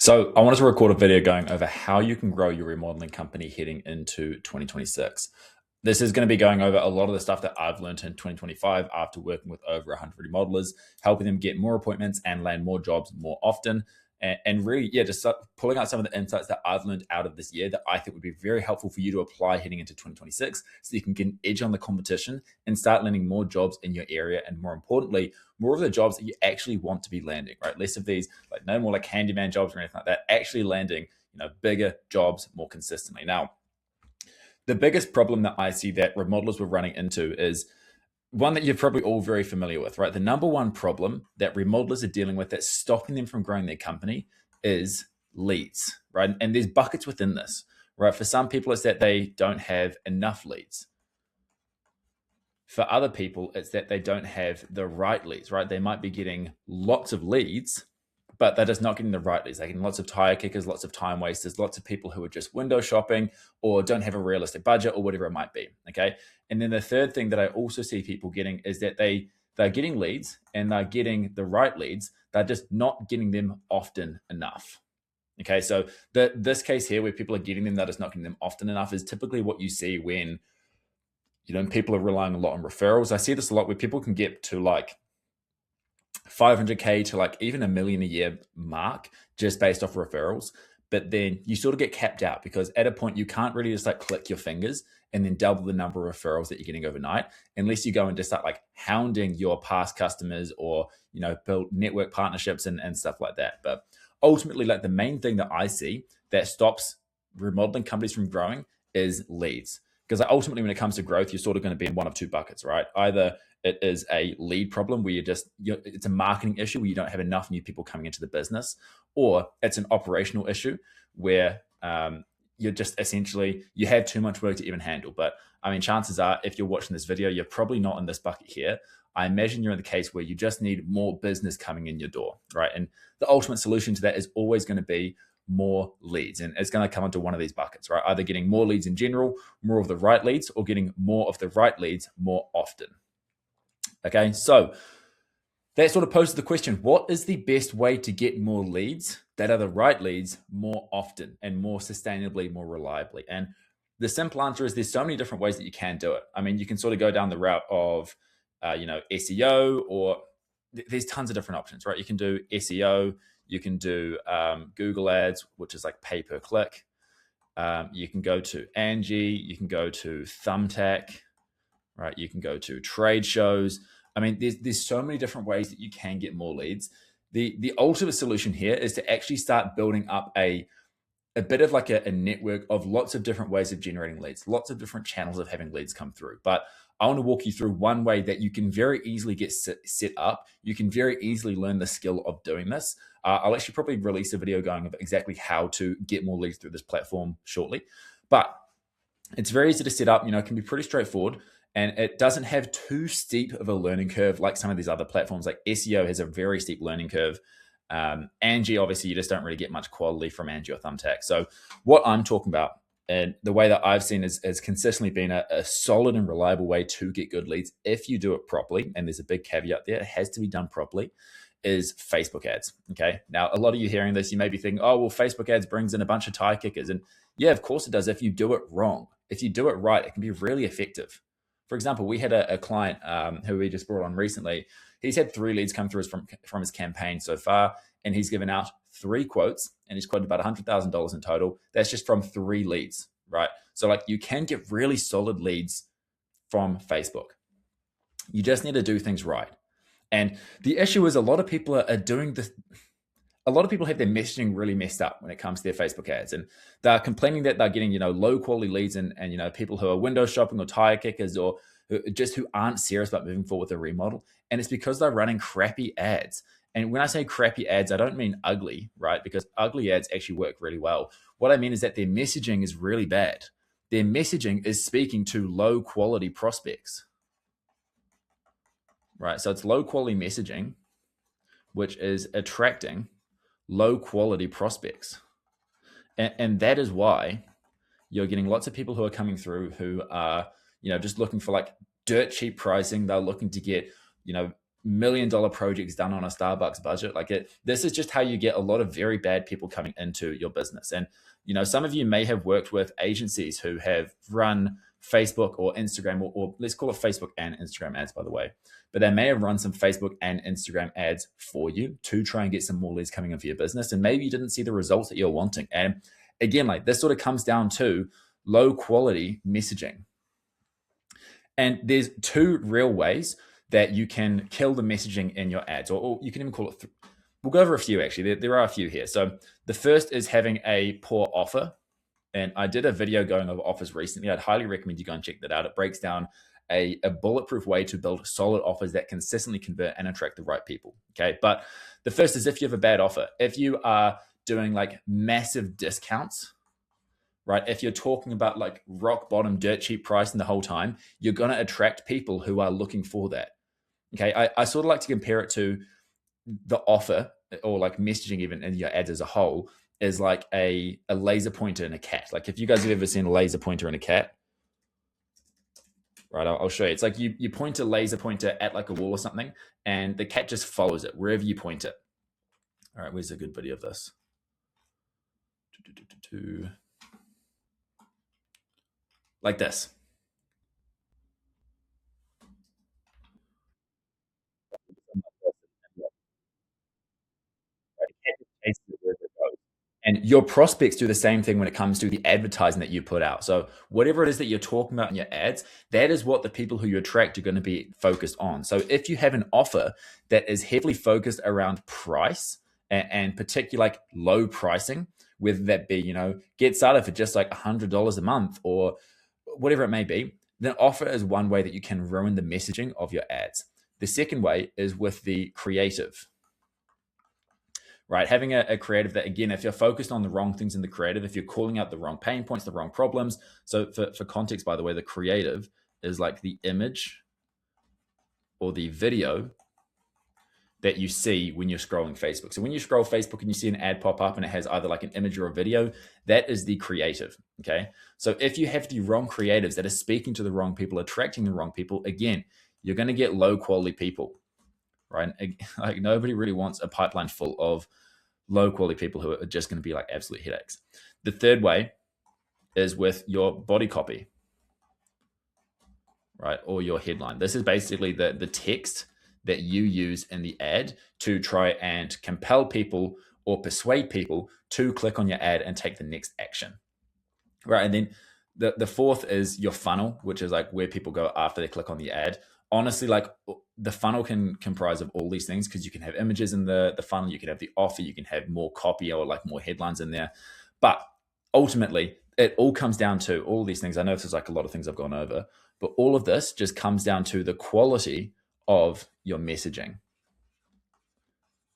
So I wanted to record a video going over how you can grow your remodeling company heading into 2026. This is going to be going over a lot of the stuff that I've learned in 2025 after working with over 100 remodelers, helping them get more appointments and land more jobs more often. And really, yeah, just pulling out some of the insights that I've learned out of this year that I think would be very helpful for you to apply heading into 2026 so you can get an edge on the competition and start landing more jobs in your area. And more importantly, more of the jobs that you actually want to be landing, right? Less of these, like no more like handyman jobs or anything like that, actually landing, bigger jobs more consistently. Now, the biggest problem that I see that remodelers were running into is one that you're probably all very familiar with, right? The number one problem that remodelers are dealing with that's stopping them from growing their company is leads, right? And there's buckets within this, right? For some people, it's that they don't have enough leads. For other people, it's that they don't have the right leads, right? They might be getting lots of leads, but they're just not getting the right leads. They're getting lots of tire kickers, lots of time wasters, lots of people who are just window shopping or don't have a realistic budget or whatever it might be, okay? And then the third thing that I also see people getting is that they're getting leads and they're getting the right leads. They're just not getting them often enough. Okay, so this case here where people are getting them, they're just not getting them often enough is typically what you see when people are relying a lot on referrals. I see this a lot where people can get to like 500K to like even $1 million a year mark just based off referrals. But then you sort of get capped out because at a point you can't really just like click your fingers and then double the number of referrals that you're getting overnight, unless you go and just start like hounding your past customers or, build network partnerships and stuff like that. But ultimately, like the main thing that I see that stops remodeling companies from growing is leads. Because ultimately, when it comes to growth, you're sort of going to be in one of two buckets, right? Either it is a lead problem where it's a marketing issue where you don't have enough new people coming into the business, or it's an operational issue where you're just essentially, you have too much work to even handle. But I mean, chances are, if you're watching this video, you're probably not in this bucket here. I imagine you're in the case where you just need more business coming in your door, right? And the ultimate solution to that is always going to be more leads. And it's going to come into one of these buckets, right? Either getting more leads in general, more of the right leads, or getting more of the right leads more often. Okay, so that sort of poses the question, what is the best way to get more leads that are the right leads more often and more sustainably, more reliably? And the simple answer is there's so many different ways that you can do it. I mean, you can sort of go down the route of, SEO, or there's tons of different options, right? You can do SEO, you can do Google ads, which is like pay per click. You can go to Angie, you can go to Thumbtack, right? You can go to trade shows. I mean, there's so many different ways that you can get more leads. The ultimate solution here is to actually start building up a bit of like a network of lots of different ways of generating leads, lots of different channels of having leads come through. But I want to walk you through one way that you can very easily get set up. You can very easily learn the skill of doing this. I'll actually probably release a video going over exactly how to get more leads through this platform shortly. But it's very easy to set up, it can be pretty straightforward. And it doesn't have too steep of a learning curve like some of these other platforms. Like SEO has a very steep learning curve. Angie, obviously, you just don't really get much quality from Angie or Thumbtack. So what I'm talking about, and the way that I've seen has consistently been a solid and reliable way to get good leads if you do it properly, and there's a big caveat there, it has to be done properly, is Facebook ads. Okay. Now, a lot of you hearing this, you may be thinking, oh, well, Facebook ads brings in a bunch of tire kickers. And yeah, of course it does if you do it wrong. If you do it right, it can be really effective. For example, we had a client who we just brought on recently. He's had 3 leads come through from his campaign so far, and he's given out 3 quotes, and he's quoted about $100,000 in total. That's just from 3 leads, right? So like you can get really solid leads from Facebook. You just need to do things right. And the issue is a lot of people are doing this. A lot of people have their messaging really messed up when it comes to their Facebook ads, and they're complaining that they're getting, low quality leads and people who are window shopping or tire kickers or who aren't serious about moving forward with a remodel. And it's because they're running crappy ads. And when I say crappy ads, I don't mean ugly, right? Because ugly ads actually work really well. What I mean is that their messaging is really bad. Their messaging is speaking to low quality prospects, right? So it's low quality messaging, which is attracting low quality prospects. And that is why you're getting lots of people who are coming through who are, just looking for like dirt cheap pricing. They're looking to get, $1 million projects done on a Starbucks budget. This is just how you get a lot of very bad people coming into your business. And some of you may have worked with agencies who have run Facebook or Instagram, or let's call it Facebook and Instagram ads, by the way. But they may have run some Facebook and Instagram ads for you to try and get some more leads coming into your business. And maybe you didn't see the results that you're wanting. And again, this sort of comes down to low quality messaging. And there's two real ways that you can kill the messaging in your ads, or you can even call it. We'll go over a few actually. There are a few here. So the first is having a poor offer. And I did a video going over offers recently. I'd highly recommend you go and check that out. It breaks down a bulletproof way to build solid offers that consistently convert and attract the right people. Okay. But the first is if you have a bad offer. If you are doing massive discounts, right? If you're talking about rock bottom, dirt cheap pricing the whole time, you're going to attract people who are looking for that. Okay. I sort of like to compare it to the offer, or messaging even in your ads as a whole, is like a laser pointer and a cat. If you guys have ever seen a laser pointer and a cat, right? I'll show you. It's like you point a laser pointer at a wall or something, and the cat just follows it wherever you point it. All right, where's a good video of this? Like this. And your prospects do the same thing when it comes to the advertising that you put out. So whatever it is that you're talking about in your ads, that is what the people who you attract are going to be focused on. So if you have an offer that is heavily focused around price, and particularly low pricing, whether that be, get started for just $100 a month or whatever it may be, then offer is one way that you can ruin the messaging of your ads. The second way is with the creative. Right, having a creative that, again, if you're focused on the wrong things in the creative, if you're calling out the wrong pain points, the wrong problems. So for context, by the way, the creative is the image or the video that you see when you're scrolling Facebook. So when you scroll Facebook and you see an ad pop up and it has either an image or a video, that is the creative. Okay. So if you have the wrong creatives that are speaking to the wrong people, attracting the wrong people, again, you're going to get low quality people. Right? Nobody really wants a pipeline full of low quality people who are just going to be absolute headaches. The third way is with your body copy, right? Or your headline. This is basically the text that you use in the ad to try and compel people or persuade people to click on your ad and take the next action. Right. And then the fourth is your funnel, which is where people go after they click on the ad. Honestly, the funnel can comprise of all these things, because you can have images in the funnel, you can have the offer, you can have more copy or more headlines in there. But ultimately, it all comes down to all these things. I know this is a lot of things I've gone over, but all of this just comes down to the quality of your messaging.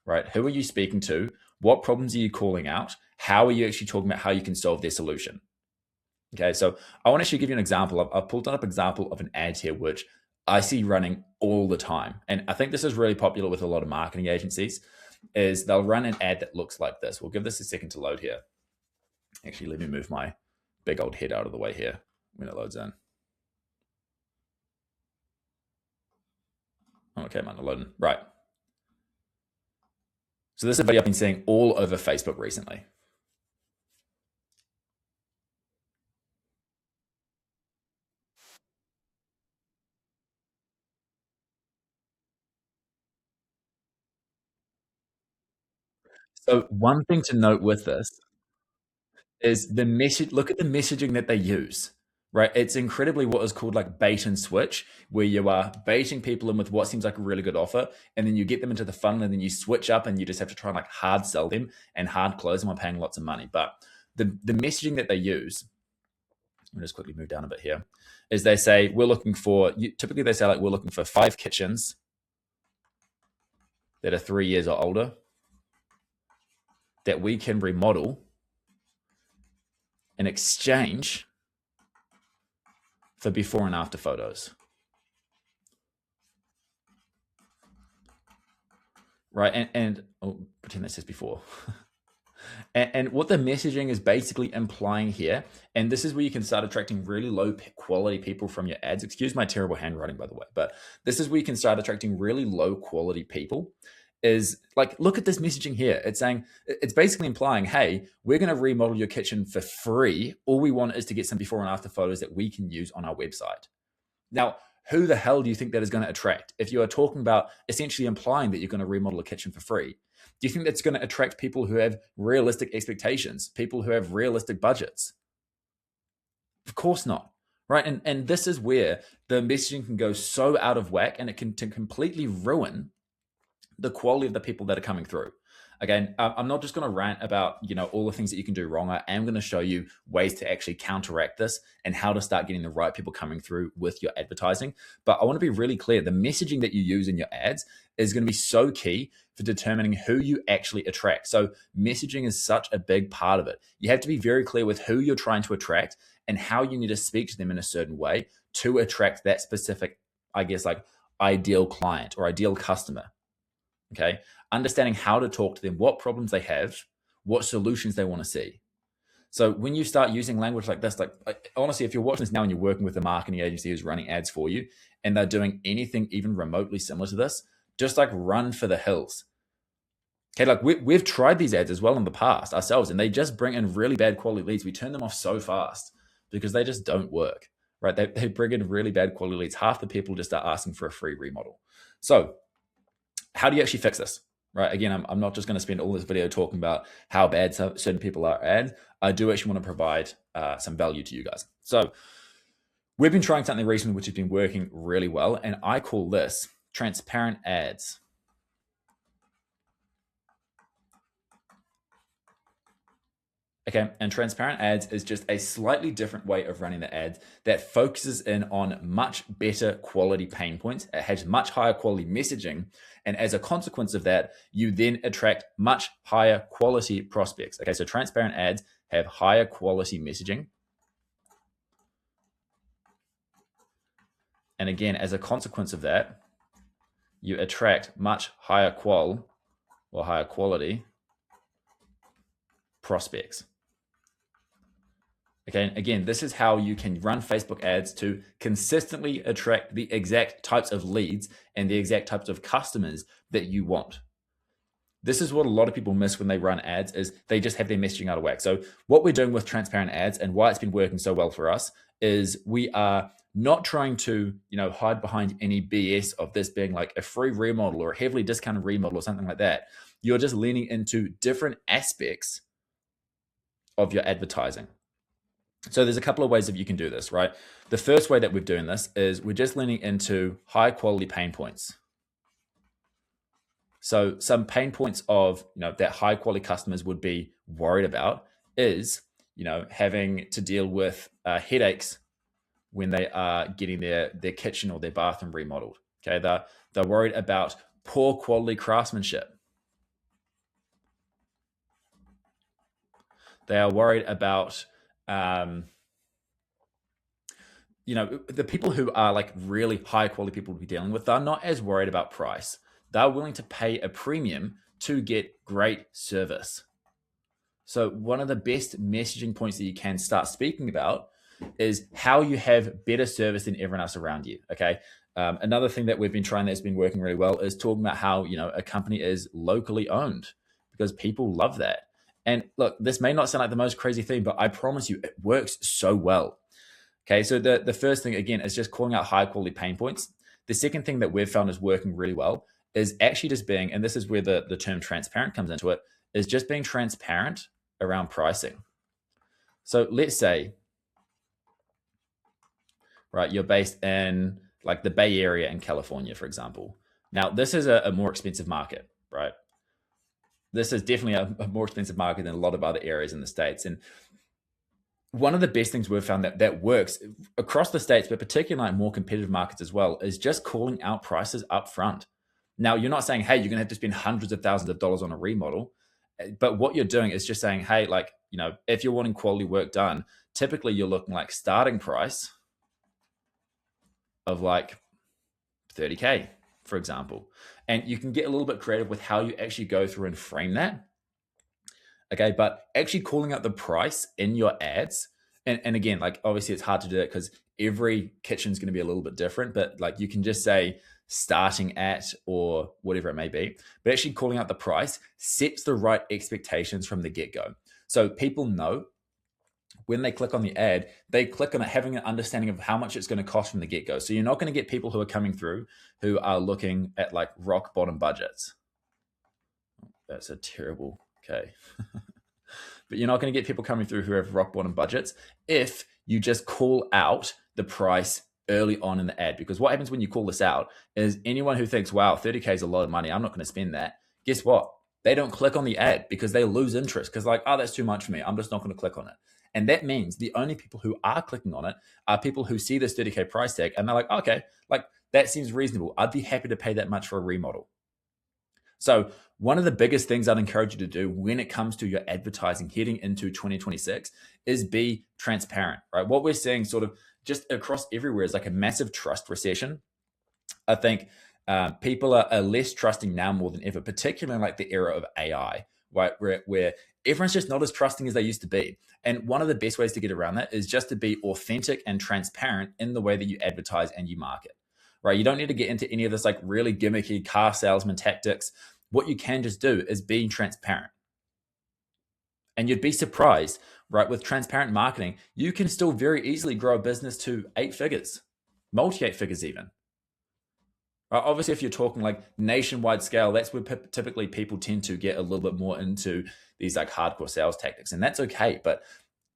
Right? Who are you speaking to? What problems are you calling out? How are you actually talking about how you can solve their solution? Okay, so I want to actually give you an example. I've pulled up an example of an ad here, which I see running all the time. And I think this is really popular with a lot of marketing agencies, is they'll run an ad that looks like this. We'll give this a second to load here. Actually, let me move my big old head out of the way here when it loads in. Okay, I'm loading. Right. So this is a video I've been seeing all over Facebook recently. So one thing to note with this is the message. Look at the messaging that they use, right? It's incredibly what is called bait and switch, where you are baiting people in with what seems like a really good offer, and then you get them into the funnel, and then you switch up and you just have to try and hard sell them and hard close them while paying lots of money. But the messaging that they use, let me just quickly move down a bit here, is they say, we're looking for, typically they say we're looking for 5 kitchens that are 3 years or older that we can remodel in exchange for before and after photos. Right. And pretend that says before. And what the messaging is basically implying here, and this is where you can start attracting really low quality people from your ads. Excuse my terrible handwriting, by the way, but this is where you can start attracting really low quality people. Is like, look at this messaging here. It's saying, it's basically implying, hey, we're going to remodel your kitchen for free. All we want is to get some before and after photos that we can use on our website. Now, who the hell do you think that is going to attract? If you are talking about essentially implying that you're going to remodel a kitchen for free, do you think that's going to attract people who have realistic expectations, people who have realistic budgets? Of course not, right? And this is where the messaging can go so out of whack, and it can completely ruin the quality of the people that are coming through. Again, I'm not just going to rant about all the things that you can do wrong. I am going to show you ways to actually counteract this and how to start getting the right people coming through with your advertising. But I want to be really clear: the messaging that you use in your ads is going to be so key for determining who you actually attract. So messaging is such a big part of it. You have to be very clear with who you're trying to attract and how you need to speak to them in a certain way to attract that specific, I guess, like ideal client or ideal customer. Okay. Understanding how to talk to them, what problems they have, what solutions they want to see. So when you start using language like this, like honestly, if you're watching this now and you're working with a marketing agency who's running ads for you and they're doing anything even remotely similar to this, just like run for the hills. Okay, like we've tried these ads as well in the past ourselves, and they just bring in really bad quality leads. We turn them off so fast because they just don't work, right? They bring in really bad quality leads. Half the people just start asking for a free remodel. So how do you actually fix this? Right. Again, I'm not just going to spend all this video talking about how bad certain people are at ads. I do actually want to provide some value to you guys. So we've been trying something recently which has been working really well, and I call this transparent ads. Okay, and transparent ads is just a slightly different way of running the ads that focuses in on much better quality pain points. It has much higher quality messaging. And as a consequence of that, you then attract much higher quality prospects. Okay, so transparent ads have higher quality messaging. And again, as a consequence of that, you attract much higher quality prospects. Okay, again, this is how you can run Facebook ads to consistently attract the exact types of leads and the exact types of customers that you want. This is what a lot of people miss when they run ads, is they just have their messaging out of whack. So what we're doing with transparent ads and why it's been working so well for us is we are not trying to, hide behind any BS of this being like a free remodel or a heavily discounted remodel or something like that. You're just leaning into different aspects of your advertising. So there's a couple of ways that you can do this, right? The first way that we're doing this is we're just leaning into high quality pain points. So some pain points of, that high quality customers would be worried about is, having to deal with headaches when they are getting their kitchen or their bathroom remodeled. Okay, they're worried about poor quality craftsmanship. They are worried about the people who are like really high quality people to be dealing with, they're not as worried about price. They're willing to pay a premium to get great service. So one of the best messaging points that you can start speaking about is how you have better service than everyone else around you. Okay. Another thing that we've been trying that's been working really well is talking about how, a company is locally owned, because people love that. And look, this may not sound like the most crazy thing, but I promise you it works so well. Okay, so the first thing, again, is just calling out high quality pain points. The second thing that we've found is working really well is actually just being, and this is where the term transparent comes into it, is just being transparent around pricing. So let's say, right, you're based in like the Bay Area in California, for example. Now, this is a more expensive market, right? This is definitely a more expensive market than a lot of other areas in the States. And one of the best things we've found that works across the States, but particularly in more competitive markets as well, is just calling out prices up front. Now, you're not saying, hey, you're going to have to spend hundreds of thousands of dollars on a remodel. But what you're doing is just saying, hey, like, if you're wanting quality work done, typically you're looking like starting price of like $30K, for example. And you can get a little bit creative with how you actually go through and frame that. Okay. But actually calling out the price in your ads, and again, like obviously it's hard to do it because every kitchen's going to be a little bit different, but like you can just say starting at or whatever it may be. But actually calling out the price sets the right expectations from the get-go. So people know when they click on the ad, they click on it having an understanding of how much it's going to cost from the get-go. So you're not going to get people who are coming through who are looking at like rock bottom budgets. That's a terrible, okay. But you're not going to get people coming through who have rock bottom budgets if you just call out the price early on in the ad. Because what happens when you call this out is anyone who thinks, wow, 30K is a lot of money, I'm not going to spend that. Guess what? They don't click on the ad because they lose interest because like, oh, that's too much for me. I'm just not going to click on it. And that means the only people who are clicking on it are people who see this 30K price tag and they're like, okay, like that seems reasonable. I'd be happy to pay that much for a remodel. So one of the biggest things I'd encourage you to do when it comes to your advertising heading into 2026 is be transparent, right? What we're seeing sort of just across everywhere is like a massive trust recession. I think people are less trusting now more than ever, particularly in like the era of AI, right? Where everyone's just not as trusting as they used to be. And one of the best ways to get around that is just to be authentic and transparent in the way that you advertise and you market, right? You don't need to get into any of this like really gimmicky car salesman tactics. What you can just do is being transparent. And you'd be surprised, right? With transparent marketing, you can still very easily grow a business to 8 figures, multi 8 figures even. Obviously, if you're talking like nationwide scale, that's where typically people tend to get a little bit more into these like hardcore sales tactics. And that's okay, but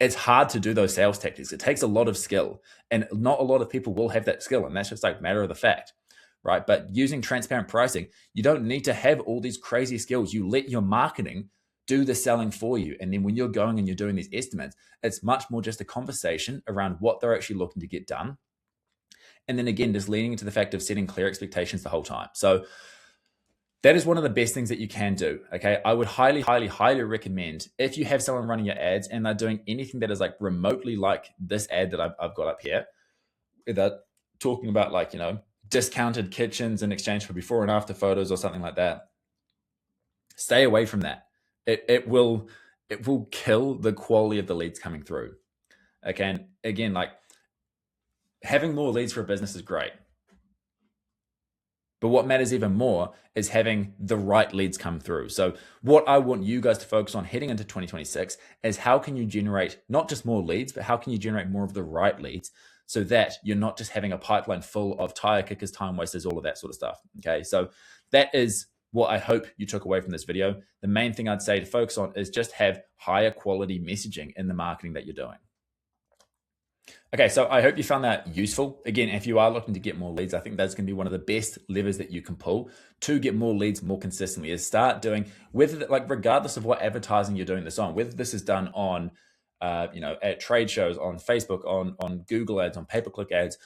it's hard to do those sales tactics. It takes a lot of skill and not a lot of people will have that skill. And that's just like matter of the fact, right? But using transparent pricing, you don't need to have all these crazy skills. You let your marketing do the selling for you. And then when you're going and you're doing these estimates, it's much more just a conversation around what they're actually looking to get done. And then again, just leaning into the fact of setting clear expectations the whole time. So that is one of the best things that you can do. Okay. I would highly, highly, highly recommend if you have someone running your ads and they're doing anything that is like remotely like this ad that I've got up here, they're talking about like, discounted kitchens in exchange for before and after photos or something like that. Stay away from that. It will kill the quality of the leads coming through. Okay. And again, like having more leads for a business is great. But what matters even more is having the right leads come through. So what I want you guys to focus on heading into 2026 is how can you generate not just more leads, but how can you generate more of the right leads so that you're not just having a pipeline full of tire kickers, time wasters, all of that sort of stuff. Okay, so that is what I hope you took away from this video. The main thing I'd say to focus on is just have higher quality messaging in the marketing that you're doing. Okay, so I hope you found that useful. Again, if you are looking to get more leads, I think that's going to be one of the best levers that you can pull to get more leads more consistently is start doing, whether like regardless of what advertising you're doing this on, whether this is done on, at trade shows, on Facebook, on Google ads, on pay-per-click ads,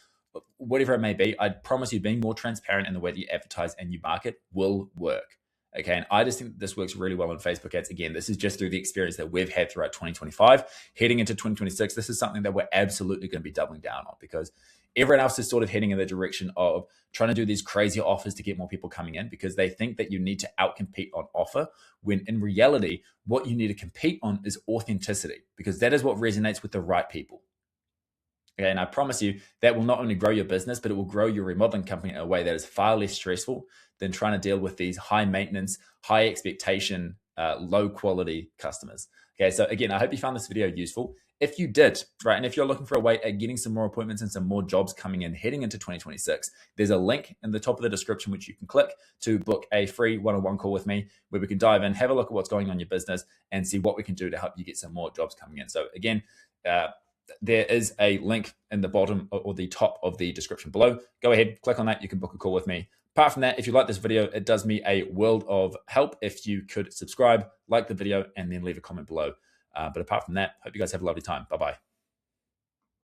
whatever it may be, I promise you being more transparent in the way that you advertise and you market will work. Okay, and I just think this works really well on Facebook ads. Again, this is just through the experience that we've had throughout 2025. Heading into 2026, this is something that we're absolutely going to be doubling down on because everyone else is sort of heading in the direction of trying to do these crazy offers to get more people coming in because they think that you need to outcompete on offer, when in reality, what you need to compete on is authenticity because that is what resonates with the right people. Okay, and I promise you that will not only grow your business, but it will grow your remodeling company in a way that is far less stressful than trying to deal with these high maintenance, high expectation, low quality customers. Okay, so again, I hope you found this video useful. If you did, right, and if you're looking for a way at getting some more appointments and some more jobs coming in heading into 2026, there's a link in the top of the description which you can click to book a free one-on-one call with me where we can dive in, have a look at what's going on in your business and see what we can do to help you get some more jobs coming in. So again, there is a link in the bottom or the top of the description below. Go ahead, click on that. You can book a call with me. Apart from that, if you like this video, it does me a world of help if you could subscribe, like the video, and then leave a comment below. But apart from that, hope you guys have a lovely time. Bye-bye.